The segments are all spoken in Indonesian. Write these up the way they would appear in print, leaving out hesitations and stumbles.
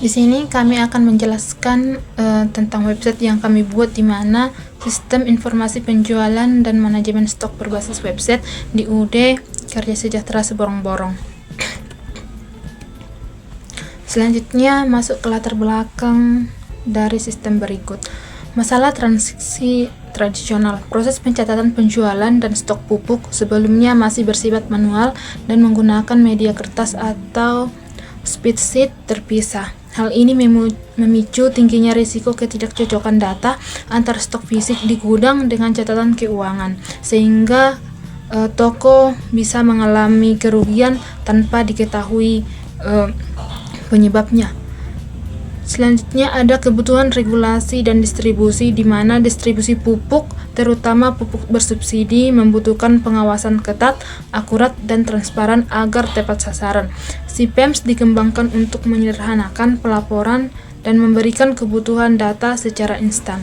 Di sini kami akan menjelaskan tentang website yang kami buat, di mana sistem informasi penjualan dan manajemen stok berbasis website di UUD Karya Sejahtera Seborong-Borong. Selanjutnya masuk ke latar belakang dari sistem berikut. Masalah transaksi tradisional. Proses pencatatan penjualan dan stok pupuk sebelumnya masih bersifat manual dan menggunakan media kertas atau spreadsheet terpisah. Hal ini memicu tingginya risiko ketidakcocokan data antar stok fisik di gudang dengan catatan keuangan, sehingga toko bisa mengalami kerugian tanpa diketahui penyebabnya. Selanjutnya ada kebutuhan regulasi dan distribusi, di mana distribusi pupuk, terutama pupuk bersubsidi, membutuhkan pengawasan ketat, akurat, dan transparan agar tepat sasaran. SIPEMS dikembangkan untuk menyederhanakan pelaporan dan memberikan kebutuhan data secara instan.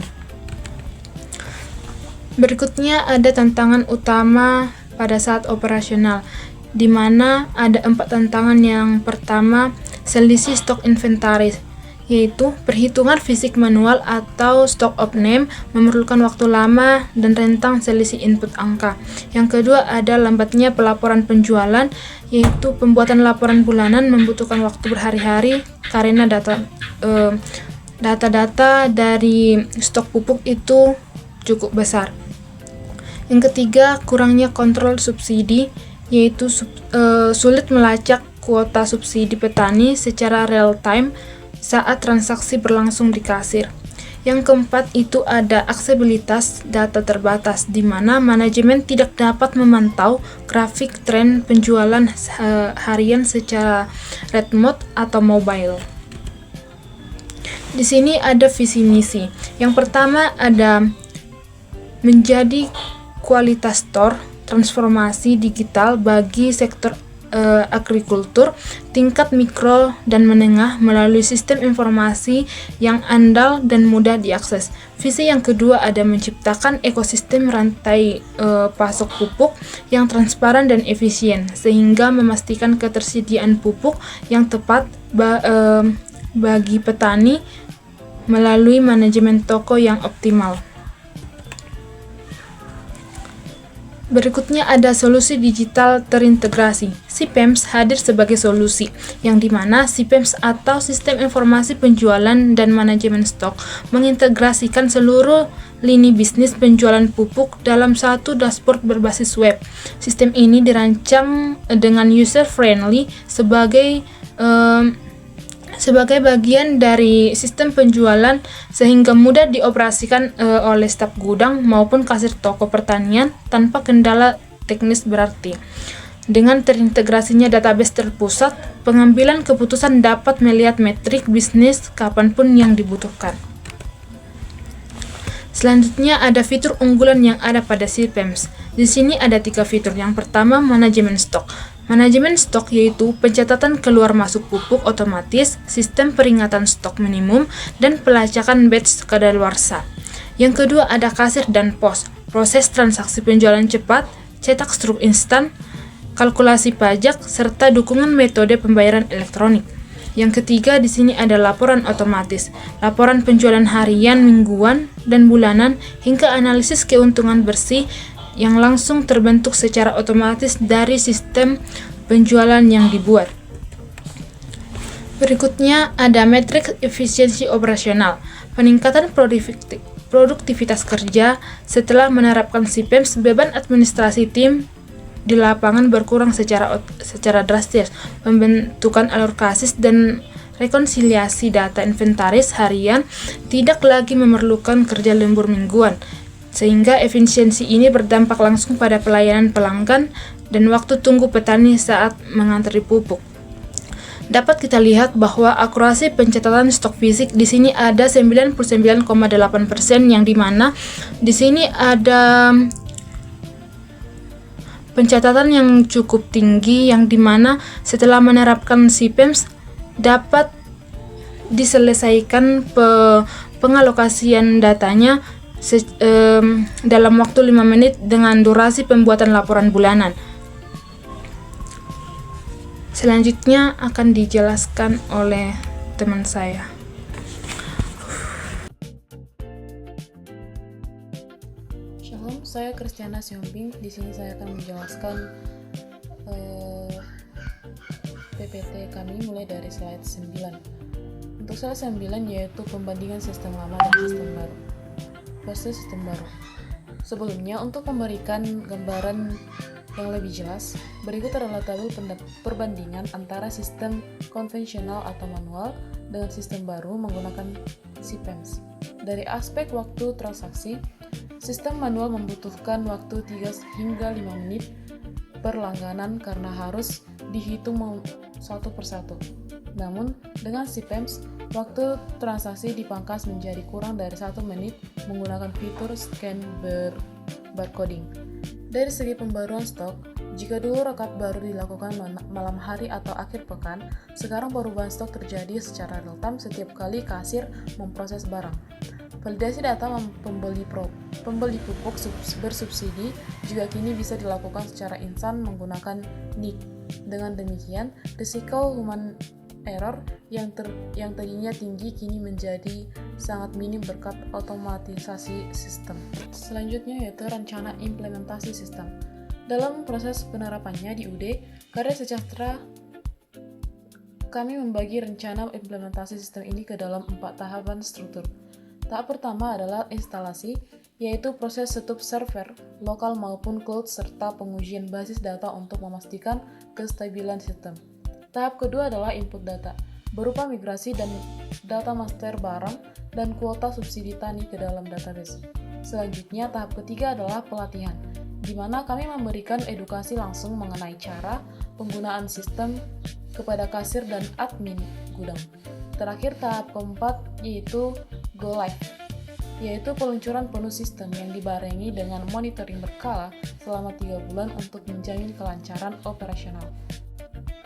Berikutnya ada tantangan utama pada saat operasional, di mana ada 4 tantangan. Yang pertama, selisih stok inventaris, yaitu perhitungan fisik manual atau stock of name memerlukan waktu lama dan rentang selisih input angka. Yang kedua, ada lambatnya pelaporan penjualan, yaitu pembuatan laporan bulanan membutuhkan waktu berhari-hari karena data-data dari stok pupuk itu cukup besar. Yang ketiga, kurangnya kontrol subsidi, yaitu sulit melacak kuota subsidi petani secara real time saat transaksi berlangsung di kasir. Yang keempat itu ada aksesibilitas data terbatas, di mana manajemen tidak dapat memantau grafik tren penjualan harian secara red mode atau mobile. Di sini ada visi misi. Yang pertama ada menjadi kualitas store, transformasi digital bagi sektor agrikultur tingkat mikro dan menengah melalui sistem informasi yang andal dan mudah diakses. Visi yang kedua ada menciptakan ekosistem rantai pasok pupuk yang transparan dan efisien, sehingga memastikan ketersediaan pupuk yang tepat bagi petani melalui manajemen toko yang optimal. Berikutnya ada solusi digital terintegrasi. SIPEMS hadir sebagai solusi, yang dimana SIPEMS atau Sistem Informasi Penjualan dan Manajemen Stok mengintegrasikan seluruh lini bisnis penjualan pupuk dalam satu dashboard berbasis web. Sistem ini dirancang dengan user-friendly sebagai bagian dari sistem penjualan, sehingga mudah dioperasikan oleh staf gudang maupun kasir toko pertanian tanpa kendala teknis berarti. Dengan terintegrasinya database terpusat, pengambilan keputusan dapat melihat metrik bisnis kapanpun yang dibutuhkan. Selanjutnya ada fitur unggulan yang ada pada SIPEMS. Di sini ada 3 fitur. Yang pertama, manajemen stok. Manajemen stok yaitu pencatatan keluar masuk pupuk otomatis, sistem peringatan stok minimum, dan pelacakan batch kadaluarsa. Yang kedua ada kasir dan pos, proses transaksi penjualan cepat, cetak struk instan, kalkulasi pajak, serta dukungan metode pembayaran elektronik. Yang ketiga di sini ada laporan otomatis, laporan penjualan harian, mingguan, dan bulanan, hingga analisis keuntungan bersih yang langsung terbentuk secara otomatis dari sistem penjualan yang dibuat. Berikutnya ada metrik efisiensi operasional, peningkatan produktivitas kerja. Setelah menerapkan SIPEMS, beban administrasi tim di lapangan berkurang secara drastis. Pembentukan alokasi dan rekonsiliasi data inventaris harian tidak lagi memerlukan kerja lembur mingguan, sehingga efisiensi ini berdampak langsung pada pelayanan pelanggan dan waktu tunggu petani saat mengantri pupuk. Dapat kita lihat bahwa akurasi pencatatan stok fisik di sini ada 99,8%, yang dimana di sini ada pencatatan yang cukup tinggi, yang dimana setelah menerapkan SIPEMS dapat diselesaikan pengalokasian datanya dalam waktu 5 menit dengan durasi pembuatan laporan bulanan. Selanjutnya akan dijelaskan oleh teman saya. Shalom, saya Christiana Siombing. Di sini saya akan menjelaskan PPT kami mulai dari slide 9. Untuk slide 9 yaitu pembandingan sistem lama dan sistem baru versus sistem baru. Sebelumnya, untuk memberikan gambaran yang lebih jelas, berikut adalah tabel perbandingan antara sistem konvensional atau manual dengan sistem baru menggunakan CPAMS. Dari aspek waktu transaksi, sistem manual membutuhkan waktu 3 hingga 5 menit per langganan karena harus dihitung satu persatu. Namun, dengan CPAMS, waktu transaksi dipangkas menjadi kurang dari 1 menit menggunakan fitur scan barcoding. Dari segi pembaruan stok, jika dulu rekap baru dilakukan malam hari atau akhir pekan, sekarang perubahan stok terjadi secara real-time setiap kali kasir memproses barang. Validasi data pembeli pupuk bersubsidi juga kini bisa dilakukan secara instan menggunakan NIC. Dengan demikian, risiko human error yang tadinya tinggi kini menjadi sangat minim berkat otomatisasi sistem. Selanjutnya yaitu rencana implementasi sistem. Dalam proses penerapannya di UD Karya Sejahtera, kami membagi rencana implementasi sistem ini ke dalam 4 tahapan struktur. Tahap pertama adalah instalasi, yaitu proses setup server, lokal maupun cloud, serta pengujian basis data untuk memastikan kestabilan sistem. Tahap kedua adalah input data, berupa migrasi dan data master barang dan kuota subsidi tani ke dalam database. Selanjutnya, tahap ketiga adalah pelatihan, di mana kami memberikan edukasi langsung mengenai cara penggunaan sistem kepada kasir dan admin gudang. Terakhir, tahap keempat yaitu Go Live, yaitu peluncuran penuh sistem yang dibarengi dengan monitoring berkala selama 3 bulan untuk menjamin kelancaran operasional.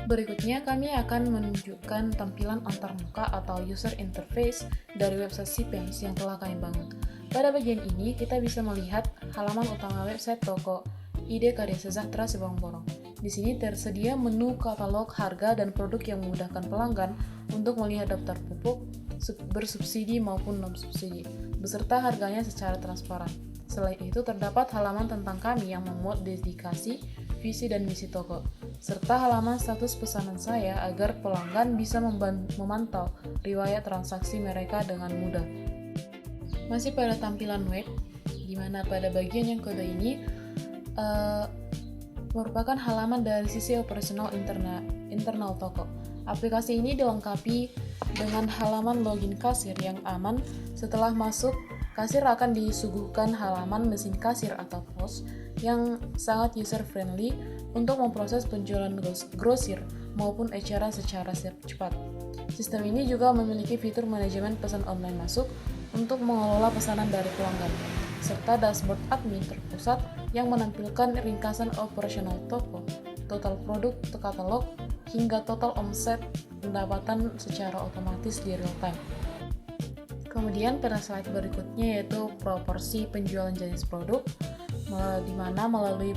Berikutnya, kami akan menunjukkan tampilan antarmuka atau user interface dari website CPAMS yang telah kami bangun. Pada bagian ini, kita bisa melihat halaman utama website toko ID Karya Sejahtera Sebang-Borong. Di sini tersedia menu katalog harga dan produk yang memudahkan pelanggan untuk melihat daftar pupuk bersubsidi maupun non-subsidi, beserta harganya secara transparan. Selain itu, terdapat halaman tentang kami yang memuat dedikasi, visi dan misi toko, serta halaman status pesanan saya agar pelanggan bisa memantau riwayat transaksi mereka dengan mudah. Masih pada tampilan web, di mana pada bagian yang kedua ini merupakan halaman dari sisi operasional internal toko. Aplikasi ini dilengkapi dengan halaman login kasir yang aman. Setelah masuk, kasir akan disuguhkan halaman mesin kasir atau POS yang sangat user-friendly untuk memproses penjualan grosir maupun eceran secara cepat. Sistem ini juga memiliki fitur manajemen pesan online masuk untuk mengelola pesanan dari pelanggan, serta dashboard admin terpusat yang menampilkan ringkasan operasional toko, total produk, katalog, hingga total omset pendapatan secara otomatis di real time. Kemudian pada slide berikutnya yaitu proporsi penjualan jenis produk, di mana melalui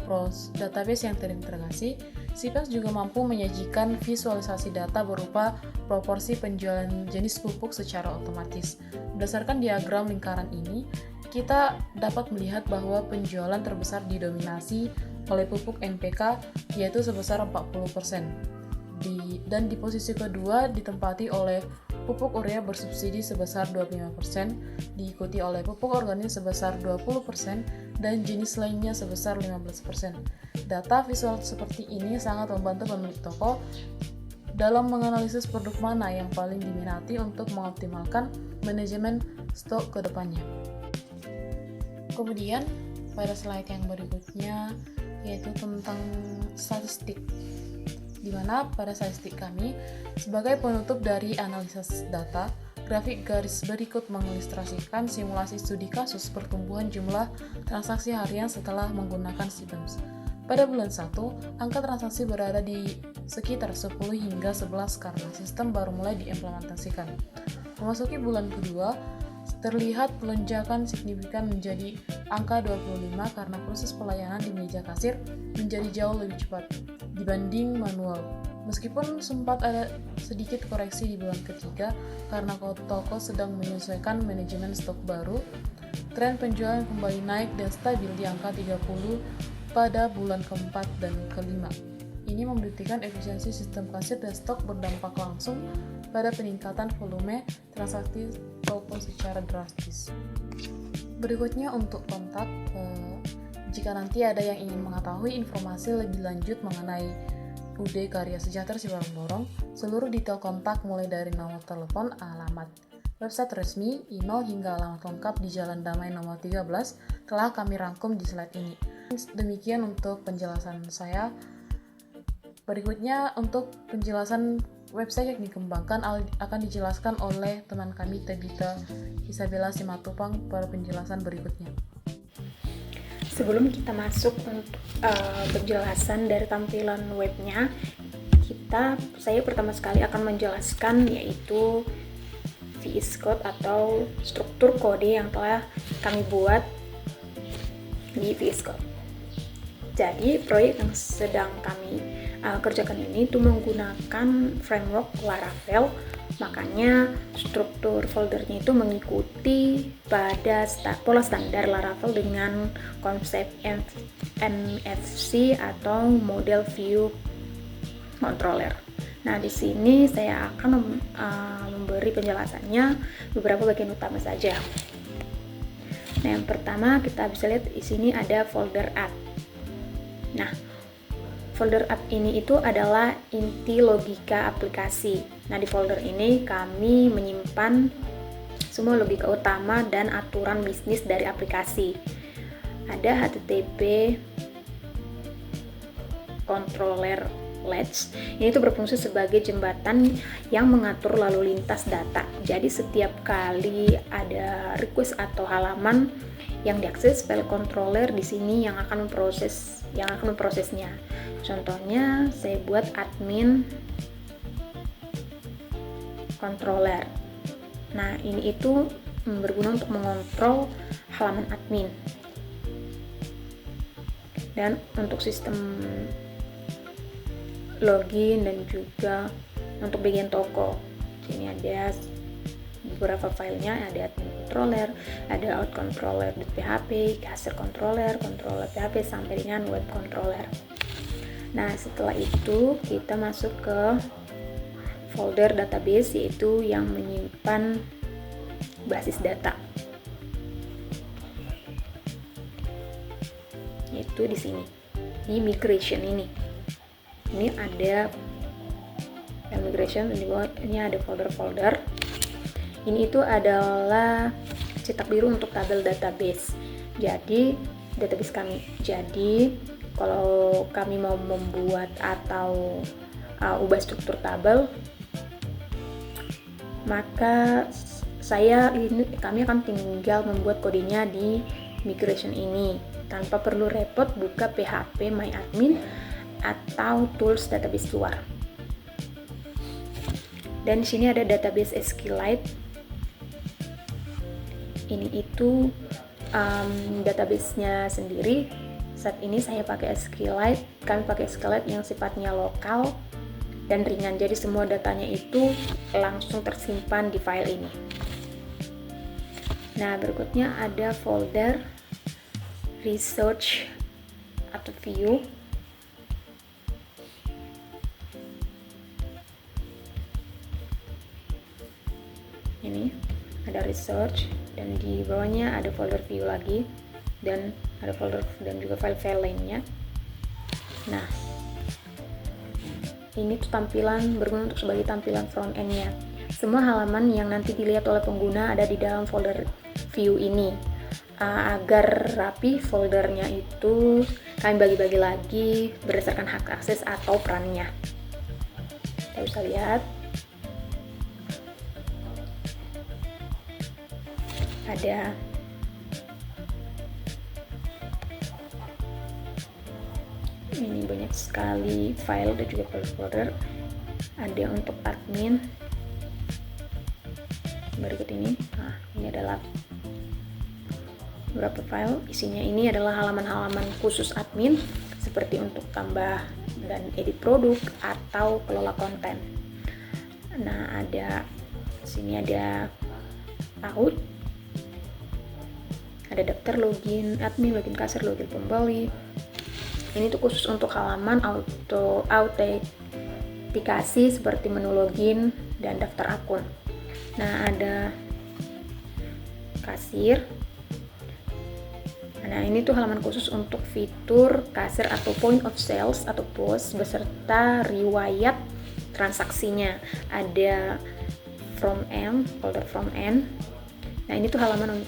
database yang terintegrasi, CPAMS juga mampu menyajikan visualisasi data berupa proporsi penjualan jenis pupuk secara otomatis. Berdasarkan diagram lingkaran ini, kita dapat melihat bahwa penjualan terbesar didominasi oleh pupuk NPK, yaitu sebesar 40%. Dan di posisi kedua ditempati oleh pupuk urea bersubsidi sebesar 25%, diikuti oleh pupuk organik sebesar 20%, dan jenis lainnya sebesar 15%. Data visual seperti ini sangat membantu pemilik toko dalam menganalisis produk mana yang paling diminati untuk mengoptimalkan manajemen stok ke depannya. Kemudian, pada slide yang berikutnya yaitu tentang statistik, di mana pada statistik kami, sebagai penutup dari analisis data, grafik garis berikut mengilustrasikan simulasi studi kasus pertumbuhan jumlah transaksi harian setelah menggunakan CPAMS. Pada bulan 1, angka transaksi berada di sekitar 10 hingga 11 karena sistem baru mulai diimplementasikan. Memasuki bulan kedua, terlihat lonjakan signifikan menjadi angka 25 karena proses pelayanan di meja kasir menjadi jauh lebih cepat dibanding manual. Meskipun sempat ada sedikit koreksi di bulan ketiga karena toko sedang menyesuaikan manajemen stok baru, tren penjualan kembali naik dan stabil di angka 30 pada bulan keempat dan kelima. Ini membuktikan efisiensi sistem kasir dan stok berdampak langsung pada peningkatan volume transaksi toko secara drastis. Berikutnya untuk kontak, jika nanti ada yang ingin mengetahui informasi lebih lanjut mengenai UD Karya Sejahtera Cibareng Dorong, seluruh detail kontak mulai dari nomor telepon, alamat, website resmi, email hingga alamat lengkap di Jalan Damai nomor 13 telah kami rangkum di slide ini. Demikian untuk penjelasan saya. Berikutnya untuk penjelasan website yang dikembangkan akan dijelaskan oleh teman kami Tabita Isabella Simatupang pada penjelasan berikutnya. Sebelum kita masuk untuk penjelasan dari tampilan webnya, saya pertama sekali akan menjelaskan yaitu VS Code atau struktur kode yang telah kami buat di VS Code. Jadi proyek yang sedang kami kerjakan ini itu menggunakan framework Laravel, makanya struktur foldernya itu mengikuti pada pola standar Laravel dengan konsep MVC atau Model View Controller. Nah, di sini saya akan memberi penjelasannya beberapa bagian utama saja. Nah, yang pertama kita bisa lihat di sini ada folder app. Nah, folder app ini itu adalah inti logika aplikasi. Nah, di folder ini kami menyimpan semua logika utama dan aturan bisnis dari aplikasi. Ada HTTP controller ledge. Ini tuh berfungsi sebagai jembatan yang mengatur lalu lintas data. Jadi setiap kali ada request atau halaman yang diakses, file controller di sini yang akan memprosesnya. Contohnya saya buat admin controller. Nah, ini itu berguna untuk mengontrol halaman admin. Dan untuk sistem login dan juga untuk bagian toko. Sini ada beberapa filenya, ada admin controller, ada out controller .php, kasir controller, controller PHP sampai dengan web controller. Nah, setelah itu kita masuk ke folder database, yaitu yang menyimpan basis data. Yaitu di sini, di migration ini. Ini ada migration, di bawah ini ada folder-folder. Ini itu adalah cetak biru untuk tabel database. Jadi database kami. Jadi kalau kami mau membuat atau ubah struktur tabel, maka kami akan tinggal membuat kodenya di migration ini tanpa perlu repot buka PHP MyAdmin atau tools database luar. Dan di sini ada database SQLite. Ini itu database-nya sendiri. Saat ini saya pakai SQLite. Kami pakai SQLite yang sifatnya lokal dan ringan. Jadi semua datanya itu langsung tersimpan di file ini. Nah, berikutnya ada folder research atau view. Ini ada research dan di bawahnya ada folder view lagi dan ada folder dan juga file-file lainnya. Nah, ini tuh tampilan berguna untuk sebagai tampilan front end-nya. Semua halaman yang nanti dilihat oleh pengguna ada di dalam folder view ini. Agar rapi foldernya itu kami bagi-bagi lagi berdasarkan hak akses atau perannya. Kita bisa lihat ada ini banyak sekali file dan juga folder. Ada untuk admin, berikut ini. Nah, ini adalah beberapa file. Isinya ini adalah halaman-halaman khusus admin seperti untuk tambah dan edit produk atau kelola konten. Nah, sini ada out, ada daftar login admin, login kasir, login pembeli. Ini tuh khusus untuk halaman autentikasi seperti menu login dan daftar akun. Nah, ada kasir. Nah, ini tuh halaman khusus untuk fitur kasir atau point of sales atau POS beserta riwayat transaksinya. Ada folder from end. Nah, ini tuh halaman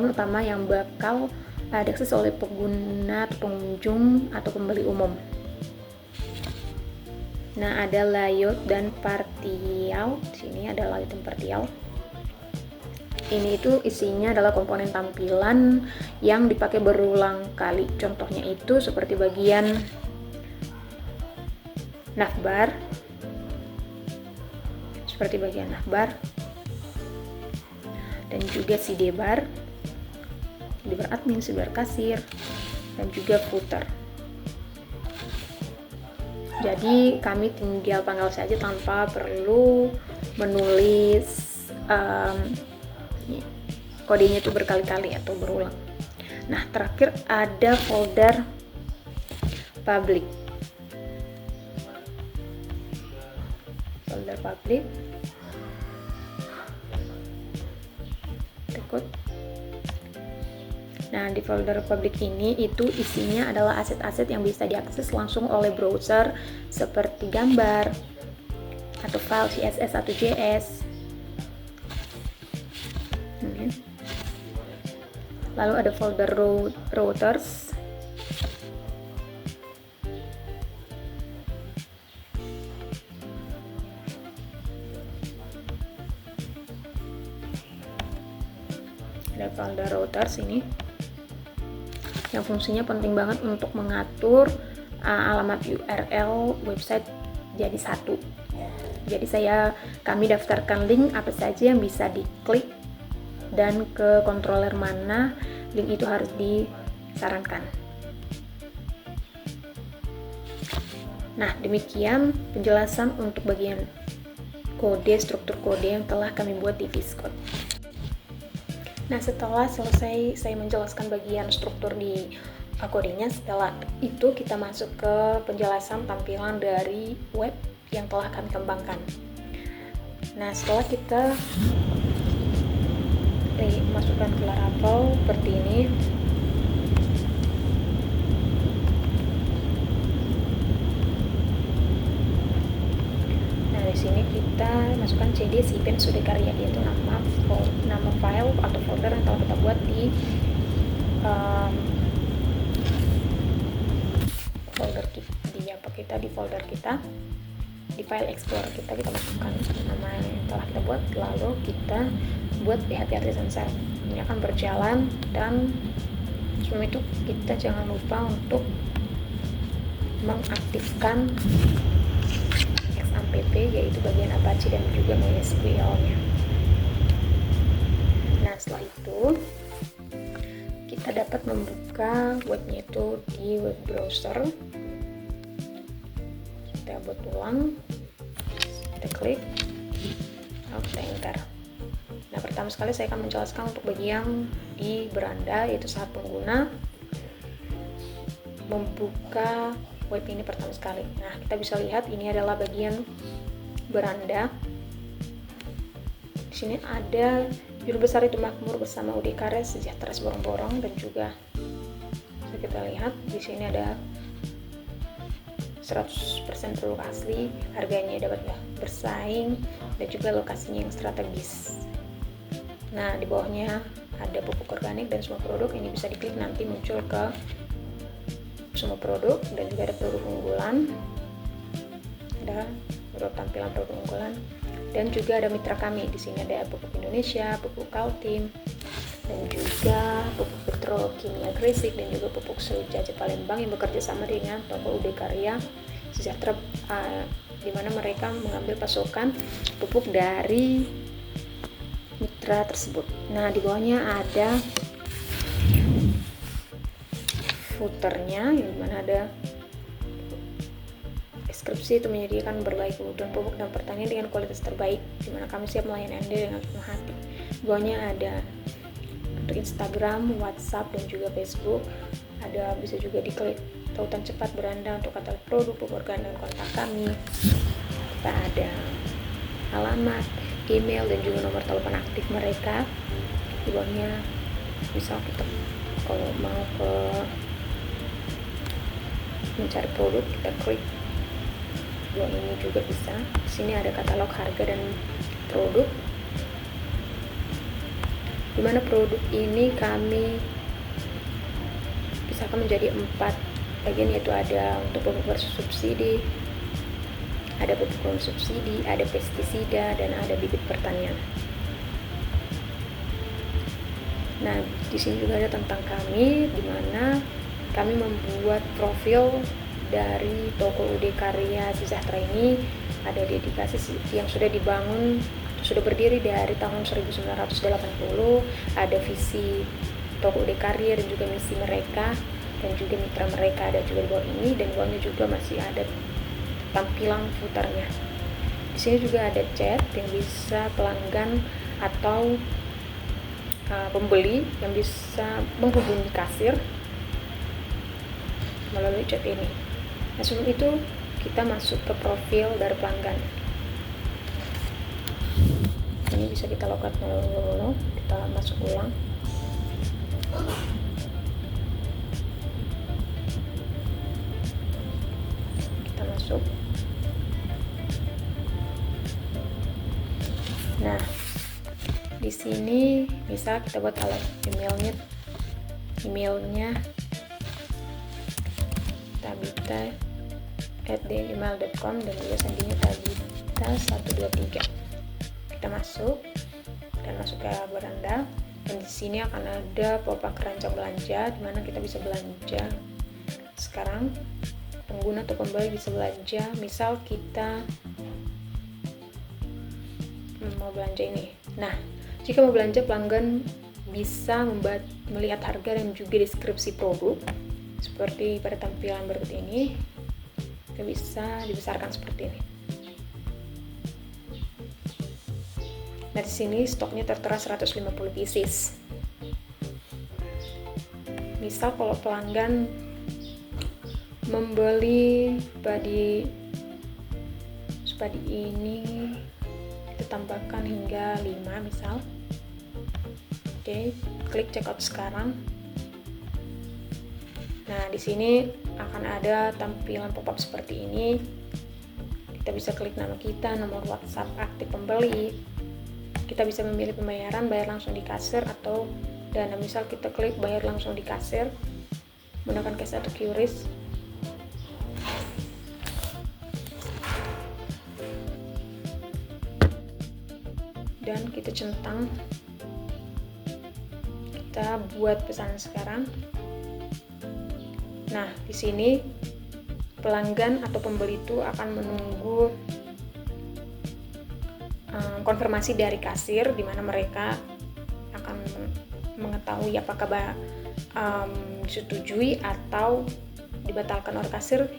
utama yang bakal diakses oleh pengguna atau pengunjung atau pembeli umum. Nah, ada layout dan partial. Sini ada layout dan partial. Ini itu isinya adalah komponen tampilan yang dipakai berulang kali. Contohnya itu seperti bagian navbar, dan juga sidebar admin, sidebar kasir, dan juga footer. Jadi kami tinggal panggal saja tanpa perlu menulis kodenya itu berkali-kali atau berulang. Nah, terakhir ada folder public. Berikut. Nah, di folder public ini itu isinya adalah aset-aset yang bisa diakses langsung oleh browser seperti gambar atau file CSS atau JS. Lalu ada folder routers. Ada folder routers ini yang fungsinya penting banget untuk mengatur alamat URL website jadi satu. Jadi kami daftarkan link apa saja yang bisa diklik dan ke controller mana link itu harus disarankan. Nah, demikian penjelasan untuk bagian struktur kode yang telah kami buat di VS Code. Nah, setelah selesai saya menjelaskan bagian struktur di kodenya, setelah itu kita masuk ke penjelasan tampilan dari web yang telah kami kembangkan. Nah, setelah kita masukkan ke Laravel seperti ini, nah di sini kita masukkan cd cpens Sudekarya, yaitu nama file atau folder yang telah kita buat di folder kita di file explorer kita masukkan nama yang telah kita buat, lalu kita buat PHP Artisan Shell. Ini akan berjalan, dan sebelum itu kita jangan lupa untuk mengaktifkan XAMPP, yaitu bagian Apache dan juga MySQL-nya. Nah, setelah itu kita dapat membuka webnya itu di web browser. Kita buat ulang, kita klik, lalu kita enter. Nah, pertama sekali saya akan menjelaskan untuk bagian di beranda, yaitu saat pengguna membuka web ini pertama sekali. Nah, kita bisa lihat ini adalah bagian beranda. Di sini ada judul besar itu makmur bersama UDKR sejahtera seborong-borong, dan juga kita lihat di sini ada 100% produk asli, harganya dapat bersaing, dan juga lokasinya yang strategis. Nah, di bawahnya ada pupuk organik dan semua produk. Ini bisa diklik, nanti muncul ke semua produk, dan juga ada produk unggulan, ada beberapa tampilan produk unggulan, dan juga ada mitra kami. Di sini ada Pupuk Indonesia, Pupuk Kaltim, dan juga Pupuk Petrokimia Gresik, dan juga Pupuk Sejajar Palembang yang bekerja sama dengan toko UDKarya Sejahtera, di mana mereka mengambil pasokan pupuk dari mitra tersebut. Nah, di bawahnya ada footernya yang mana ada deskripsi, itu menyediakan berbagai kebutuhan pupuk dan pertanian dengan kualitas terbaik, di mana kami siap melayani Anda dengan penuh hati. Di bawahnya ada untuk Instagram, WhatsApp, dan juga Facebook. Ada bisa juga diklik tautan cepat beranda untuk katalog produk, pupuk organik, dan kontak kami. Kita ada alamat, email, dan juga nomor telepon aktif mereka. Di bawahnya misal kita kalau mau ke mencari produk, kita klik bawah ini juga bisa. Di sini ada katalog harga dan produk, di mana produk ini kami pisahkan menjadi 4 bagian, yaitu ada untuk pupuk bersubsidi, ada pupuk non subsidi, ada pestisida, dan ada bibit pertanian. Nah, di sini juga ada tentang kami, di mana kami membuat profil dari toko UD Karya Sejahtera ini. Ada dedikasi yang sudah dibangun, sudah berdiri dari tahun 1980. Ada visi toko UD Karya dan juga misi mereka dan juga mitra mereka ada juga di bawah ini, dan bawahnya juga masih ada tampilan footernya. Di sini juga ada chat yang bisa pelanggan atau pembeli yang bisa menghubungi kasir melalui chat ini. Nah, sebelum itu kita masuk ke profil dari pelanggan. Ini bisa kita logout dulu, kita masuk ulang. Kita masuk. Nah, di sini misal kita buat alat emailnya tabita@gmail.com dan juga sandinya tabita123. Kita masuk dan masuk ke beranda, dan di sini akan ada pop-up keranjang belanja di mana kita bisa belanja. Sekarang pengguna atau pembeli bisa belanja, misal kita mau belanja ini. Nah, jika mau belanja, pelanggan bisa melihat harga dan juga deskripsi produk seperti pada tampilan berikut ini. Kita bisa dibesarkan seperti ini. Nah, di sini stoknya tertera 150 pieces. Misal kalau pelanggan membeli spadi ini, kita tambahkan hingga 5 misal. Oke, klik checkout sekarang. Nah, di sini akan ada tampilan pop-up seperti ini. Kita bisa klik nama kita, nomor WhatsApp aktif pembeli. Kita bisa memilih pembayaran, bayar langsung di kasir atau dana. Misal kita klik bayar langsung di kasir, menggunakan cash atau QRIS. Dan kita centang, kita buat pesanan sekarang. Nah, di sini pelanggan atau pembeli itu akan menunggu konfirmasi dari kasir, di mana mereka akan mengetahui apakah disetujui atau dibatalkan oleh kasir.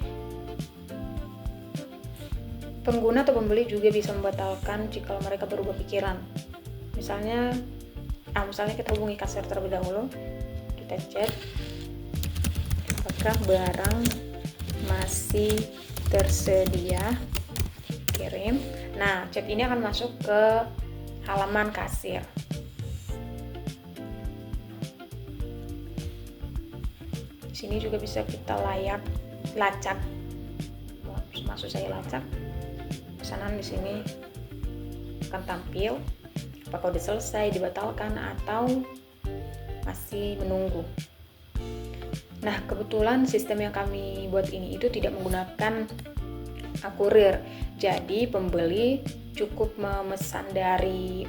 Pengguna atau pembeli juga bisa membatalkan jika mereka berubah pikiran. Misalnya kita hubungi kasir terlebih dahulu, kita chat apakah barang masih tersedia, kirim. Nah, chat ini akan masuk ke halaman kasir. Di sini juga bisa kita lacak. Maksud saya lacak. Pesanan di sini akan tampil apakah sudah selesai, dibatalkan, atau masih menunggu. Nah, kebetulan sistem yang kami buat ini itu tidak menggunakan kurir. Jadi pembeli cukup memesan dari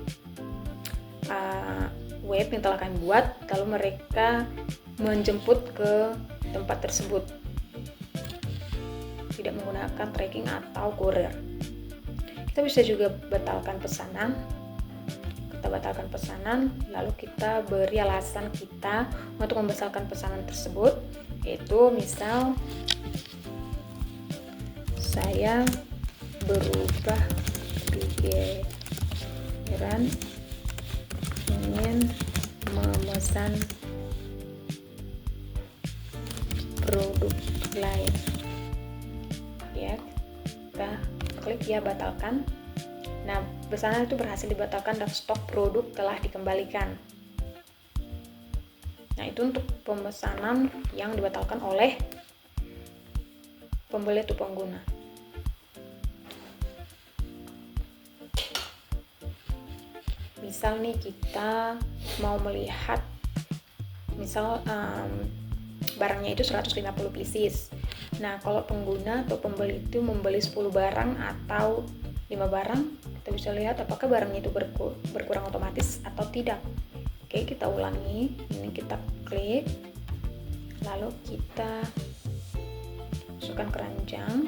web yang telah kami buat, lalu mereka menjemput ke tempat tersebut. Tidak menggunakan tracking atau kurir. Kita bisa juga batalkan pesanan. kita batalkan pesanan, lalu kita beri alasan kita untuk membatalkan pesanan tersebut, yaitu misal saya berubah pikiran ingin memesan produk lain, ya kita klik ya batalkan. Nah, pesanan itu berhasil dibatalkan dan stok produk telah dikembalikan. Nah, itu untuk pemesanan yang dibatalkan oleh pembeli atau pengguna. Misal nih kita mau melihat misal barangnya itu 150 pieces. Nah, kalau pengguna atau pembeli itu membeli 10 barang atau 5 barang, kita bisa lihat apakah barangnya itu berkurang otomatis atau tidak. Oke, kita ulangi. Ini kita klik, lalu kita masukkan keranjang,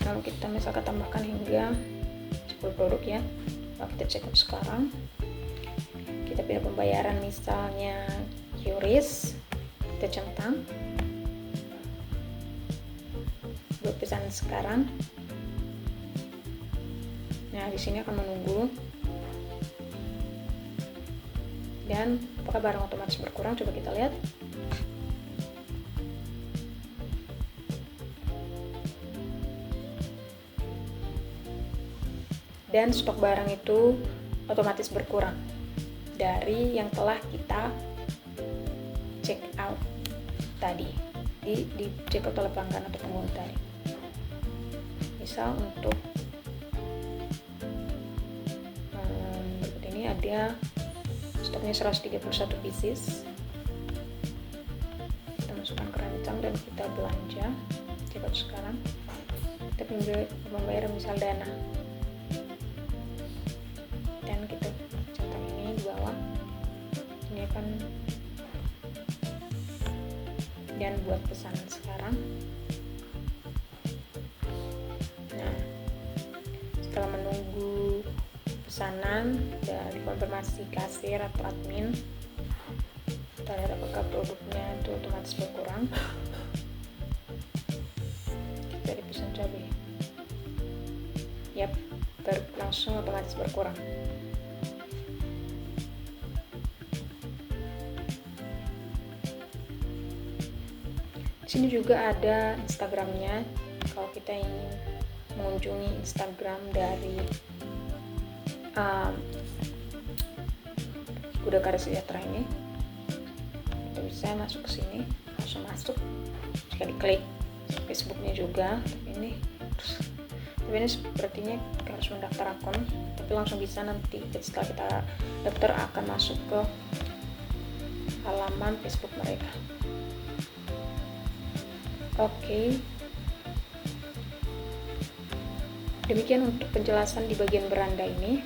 lalu kita misalkan tambahkan hingga 10 produk ya. Lalu kita check out sekarang, kita pilih pembayaran misalnya QRIS, kita centang buat pesan sekarang. Nah, di sini akan menunggu. Dan apakah barang otomatis berkurang? Coba kita lihat. Dan stok barang itu otomatis berkurang dari yang telah kita check out tadi, di check out oleh pelanggan atau pengguna tadi. Misal untuk berikut ini ada stoknya 131 pieces. Kita masukkan keranjang dan kita belanja. Coba sekarang kita membayar misal dana, dan kita centang ini di bawah. Ini akan dan buat pesanan sekarang. Nah, setelah menunggu pesanan dan konfirmasi kasir atau admin, kita lihat apakah produknya itu otomatis berkurang. Kita dipesan cabai, yap, langsung otomatis berkurang. Di sini juga ada Instagramnya. Kalau kita ingin mengunjungi Instagram dari Kuda Karya Sejahtera ini, kita bisa masuk ke sini, langsung masuk. Jika diklik Facebooknya juga, tapi ini sepertinya harus mendaftar akun, tapi langsung bisa nanti setelah kita daftar akan masuk ke halaman Facebook mereka. Oke. Demikian untuk penjelasan di bagian beranda ini.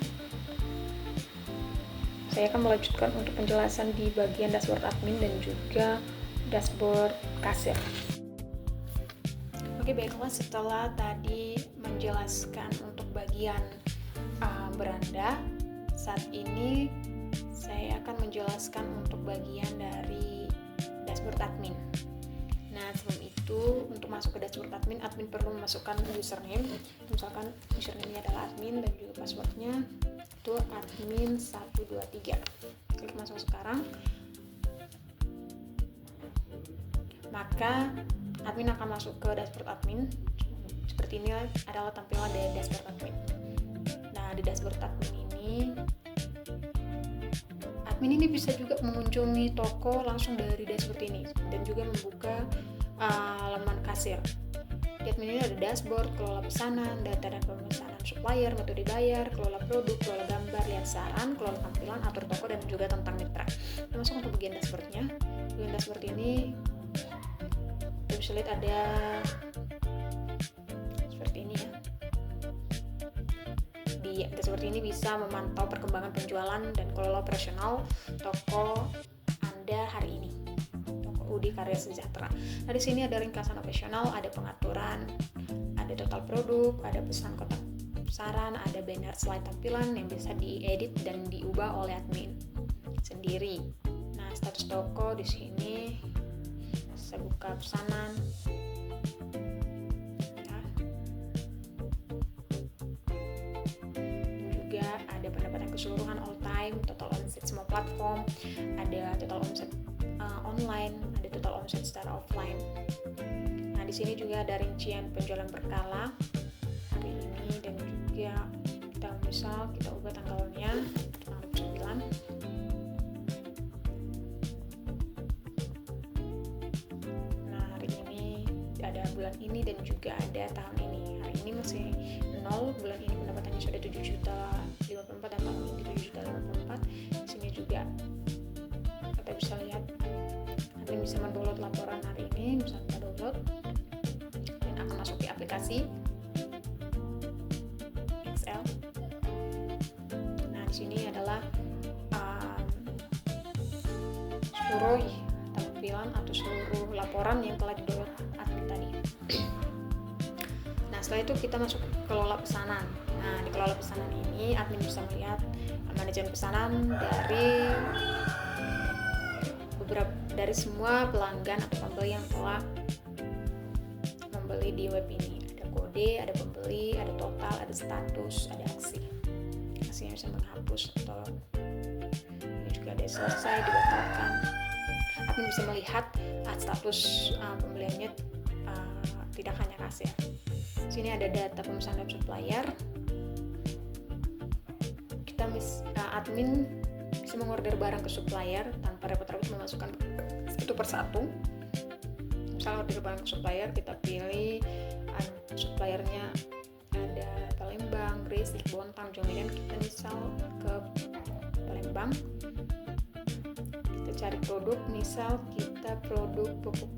Saya akan melanjutkan untuk penjelasan di bagian dashboard admin dan juga dashboard kasir. Oke, baiklah, setelah tadi menjelaskan untuk bagian beranda, saat ini saya akan menjelaskan untuk bagian dari dashboard admin. Nah, sebelum itu, untuk masuk ke dashboard admin perlu memasukkan username. Misalkan username-nya adalah admin dan juga passwordnya itu admin123. Klik masuk sekarang. Maka admin akan masuk ke dashboard admin. Seperti ini adalah tampilan dari dashboard admin. Nah, di dashboard admin ini bisa juga mengunjungi toko langsung dari dashboard ini dan juga membuka halaman kasir. Di admin ini ada dashboard, kelola pesanan, data dan pemesanan supplier, metode bayar, kelola produk, kelola gambar, lihat saran, kelola tampilan, atur toko, dan juga tentang mitra. Kita masuk untuk bagian dashboardnya. Bagian dashboard ini kita bisa lihat ada seperti ini ya. Di dashboard ini bisa memantau perkembangan penjualan dan kelola operasional toko Anda hari ini. Kuda Karya Sejahtera. Nah, di sini ada ringkasan operasional, ada pengaturan, ada total produk, ada pesan kotak saran, ada banner slide tampilan yang bisa diedit dan diubah oleh admin sendiri. Nah, status toko di sini saya buka pesanan. Ya. Juga ada pendapatan keseluruhan all time, total omset semua platform, ada total omset online, ada total omset secara offline. Nah, di sini juga ada rincian penjualan berkala hari ini, dan juga kita misal kita ubah tanggalnya tanggal 9. Nah, hari ini ada bulan ini dan juga ada tahun ini. Hari ini masih 0, bulan ini pendapatannya sudah 7.054 dan tahun ini 7.054. Di sini juga kita bisa lihat, admin bisa mendownload laporan hari ini, bisa kita download dan akan masuk di aplikasi Excel. Nah, di sini adalah seluruh tampilan atau seluruh laporan yang telah di-download admin tadi. Nah, setelah itu kita masuk ke kelola pesanan. Nah, di kelola pesanan ini admin bisa melihat manajemen pesanan dari semua pelanggan atau pembeli yang telah membeli di web ini. Ada kode, ada pembeli, ada total, ada status, ada aksi. Aksinya bisa menghapus atau ini juga ada selesai, dibatalkan. Admin bisa melihat status pembeliannya tidak hanya kasir. Sini ada data pemesanan supplier. Admin bisa mengorder barang ke supplier tanpa repot-repot memasukkan satu persatu. Misal order barang ke supplier, kita pilih suppliernya ada Palembang, Gresik, Bontang, Jomiran. Kita misal ke Palembang, kita cari produk, misal kita produk pupuk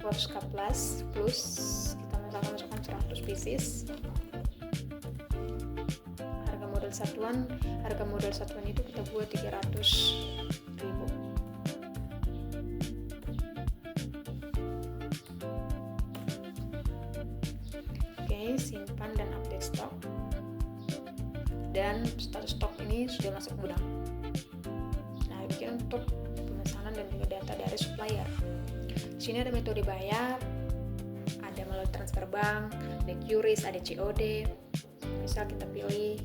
Polska Plus, kita misalkan masukkan 100 pieces. Harga modal satuan itu kita buat 300.000. Oke, simpan dan update stok. Dan status stok ini sudah masuk gudang. Nah, bikin untuk pemesanan dan juga data dari supplier. Di sini ada metode bayar, ada melalui transfer bank, ada QRIS, ada COD. Misal kita pilih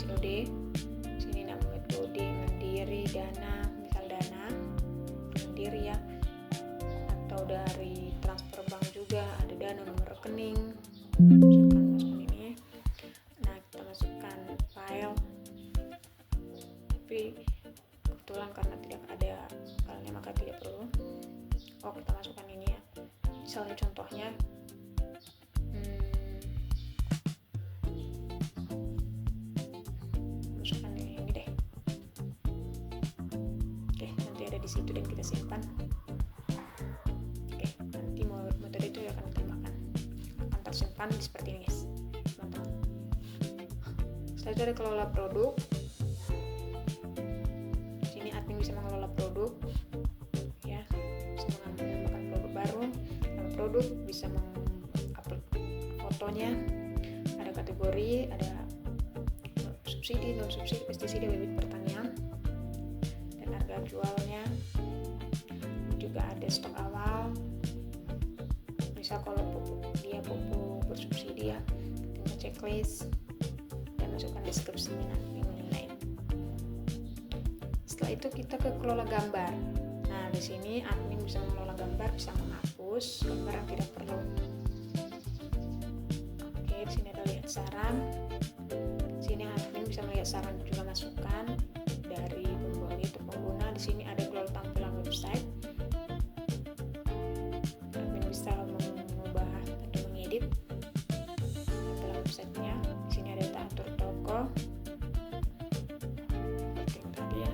COD, sini nama metode mandiri, dana, misal dana mandiri ya, atau dari transfer bank juga ada dana nomor rekening. Masukkan ini. Nah, kita masukkan file, tapi kebetulan karena tidak ada filenya maka tidak perlu. Kita masukkan ini ya, misalnya contohnya di situ dan kita simpan. Oke, nanti metode itu akan ditambahkan, akan tersimpan seperti ini guys, teman-teman. Setelah itu ada kelola produk. Sini admin bisa mengelola produk ya, bisa menambahkan produk baru, nama produk, bisa mengupload fotonya, ada kategori, ada subsidi, non subsidi, pestisida, bibit pertanian, dan harga jualnya. Juga ada stok awal, misal kalau pupuk bersubsidi ya, tinggal checklist dan masukkan deskripsinya nanti mengenai. Setelah itu kita ke kelola gambar. Nah, di sini admin bisa mengelola gambar, bisa menghapus gambar yang tidak perlu. Oke, di sini ada lihat saran. Di sini admin bisa melihat saran juga masukan dari pembeli atau pengguna. Di sini ada kelola tampilan website. Bisa mengubah atau mengedit tampilan websitenya. Di sini ada atur toko seperti yang tadi ya.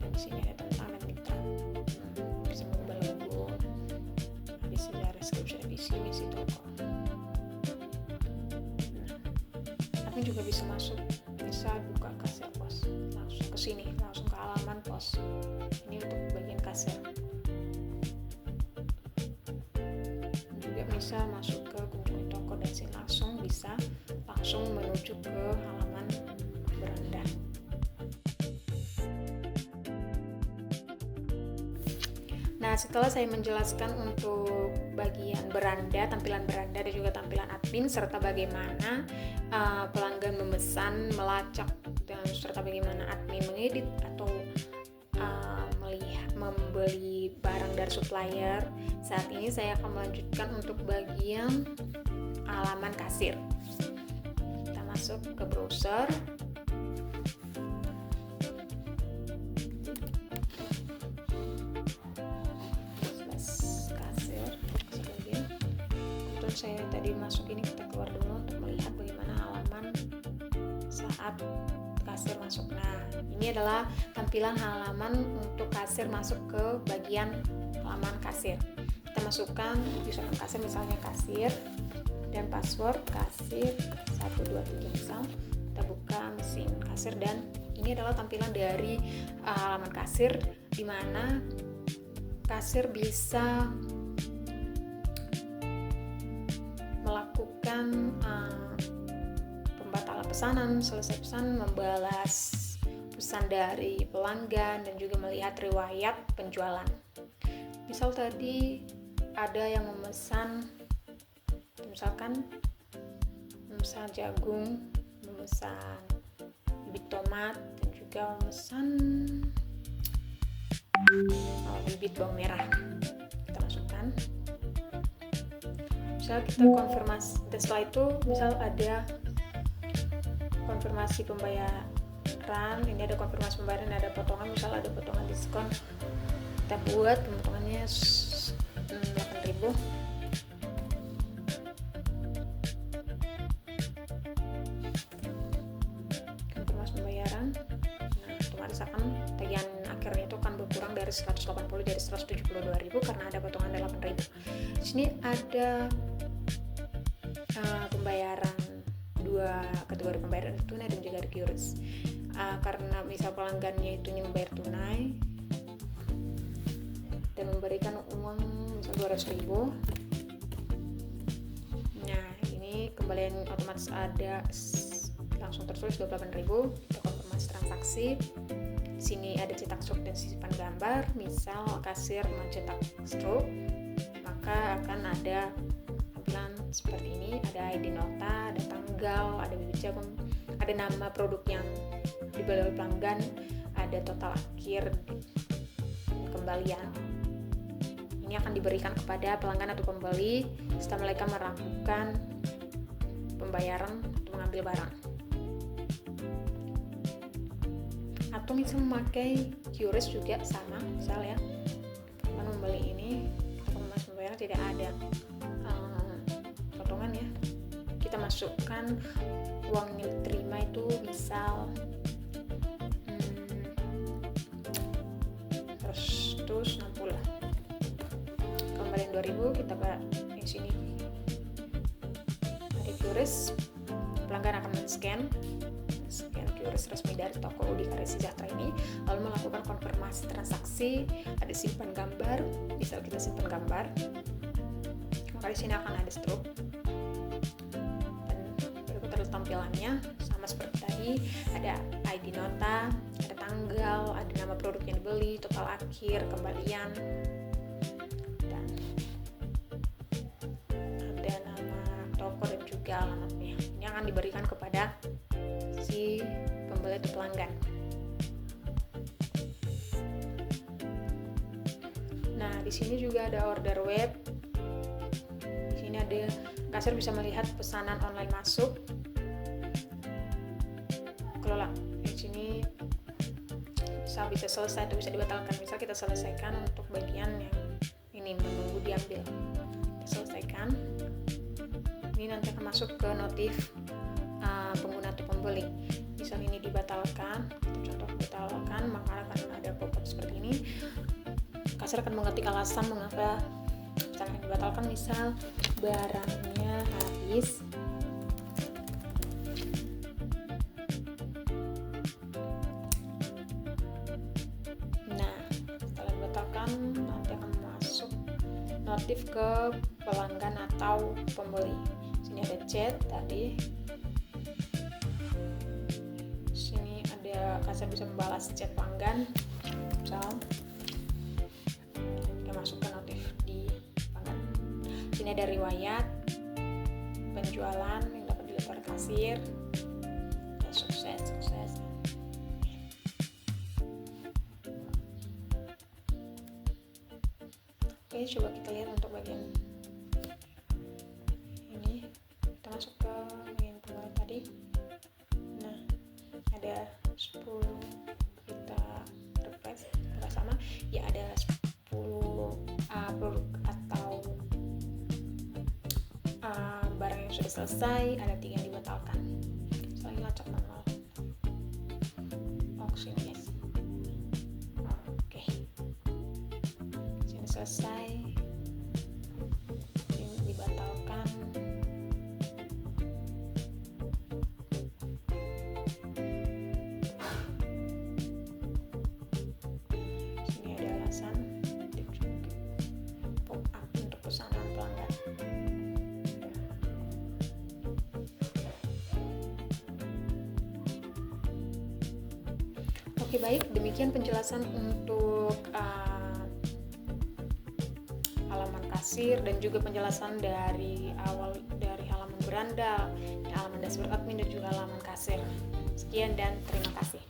Dan di sini ada tentang dan mitra. Bisa mengubah logo, ada sejarah, deskripsi, misi toko. Tapi juga bisa masuk, bisa buka kasir pos, langsung ke sini, langsung ke halaman pos. Ini untuk bagian kasir. Bisa masuk ke kunjungi toko dan sini langsung bisa langsung menuju ke halaman beranda. Nah, setelah saya menjelaskan untuk bagian beranda, tampilan beranda dan juga tampilan admin, serta bagaimana pelanggan memesan, melacak, dan serta bagaimana admin mengedit atau membeli barang dari supplier, saat ini saya akan melanjutkan untuk bagian halaman kasir. Kita masuk ke browser. Saya tadi masuk ini, kita keluar dulu untuk melihat bagaimana halaman saat kasir masuk. Nah, ini adalah tampilan halaman untuk kasir masuk ke bagian halaman kasir. Kita masukkan username kasir, misalnya kasir, dan password kasir 123 misal. Kita buka mesin kasir dan ini adalah tampilan dari halaman kasir, di mana kasir bisa melakukan pembatalan pesanan, selesai pesan, membalas pesan dari pelanggan, dan juga melihat riwayat penjualan. Misal tadi ada yang memesan, misalkan memesan jagung, memesan bibit tomat, dan juga memesan bibit bawang merah. Kita masukkan. Misal kita konfirmasi, dan setelah itu misal ada konfirmasi pembayaran, ini ada konfirmasi pembayaran, ada potongan, misal ada potongan diskon, kita buat potongannya 8.000. Konfirmasi pembayaran, nah otomatis akan tagihan akhirnya itu akan berkurang dari 180 dari 172.000 karena ada potongan 8.000. Di sini ada pembayaran, dua kategori pembayaran, tunai dan juga QRIS. Karena misal pelanggannya itu ingin membayar tunai dan memberikan uang misal 200.000, nah ini kembalian otomatis ada langsung tertulis 28.000. Kita konfirmasi transaksi. Di sini ada cetak struk dan sisipan gambar. Misal kasir mencetak struk, maka akan ada tampilan seperti ini, ada ID nota, ada tanggal, ada bibit jagung, ada nama produk yang dibeli oleh pelanggan, ada total akhir kembalian. Ini akan diberikan kepada pelanggan atau pembeli setelah mereka melakukan pembayaran untuk mengambil barang. Atau misal memakai QRIS juga sama, misal ya, teman membeli ini atau mas pembayaran tidak ada potongan ya, kita masukkan uang yang diterima itu misal 160 lah, kembalian 2.000, kita di sini ada QRIS, pelanggan akan scan QRIS resmi dari toko Udikara Sejahtera ini, lalu melakukan konfirmasi transaksi, ada simpan gambar, misal kita simpan gambar, maka di sini akan ada struk dan berikut adalah tampilannya sama seperti tadi, ada ID nota, ada tanggal, ada nama produk yang dibeli, total akhir, kembalian, dan ada nama toko dan juga alamatnya. Ini akan diberikan kepada si pembeli atau pelanggan. Nah, di sini juga ada order web. Di sini ada kasir bisa melihat pesanan online masuk. Kelola. Di sini bisa selesai atau bisa dibatalkan. Misal kita selesaikan untuk bagian yang ini menunggu diambil. Kita selesaikan. Ini nanti akan masuk ke notif pengguna atau pembeli. Misal ini dibatalkan, contoh dibatalkan, maka akan ada pop-up seperti ini. Kasir akan mengetik alasan mengapa misalnya dibatalkan, misal barangnya habis. Nah, setelah dibatalkan nanti akan masuk notif ke pelanggan atau pembeli. Sini ada C chat tadi. Sini ada kasir bisa membalas chat pelanggan. Misal kita masukkan notif di pelanggan. Sini ada riwayat penjualan yang dapat dilihat oleh kasir. Ya, sukses. Oke, coba kita lihat untuk bagian ini. Kita masuk ke bagian pengeluaran tadi. Nah, ada 10, kita refresh sama ya, ada 10 produk atau barang yang sudah selesai, ada 3 yang dibatalkan. Selain lacak manual auction, yes. Oke, sini selesai, ini dibatalkan. Sini ada alasan pop up untuk pesanan pelanggan. Oke, baik, demikian penjelasan untuk halaman kasir dan juga penjelasan dari awal dari halaman beranda, halaman dashboard admin dan juga halaman kasir. Sekian dan terima kasih.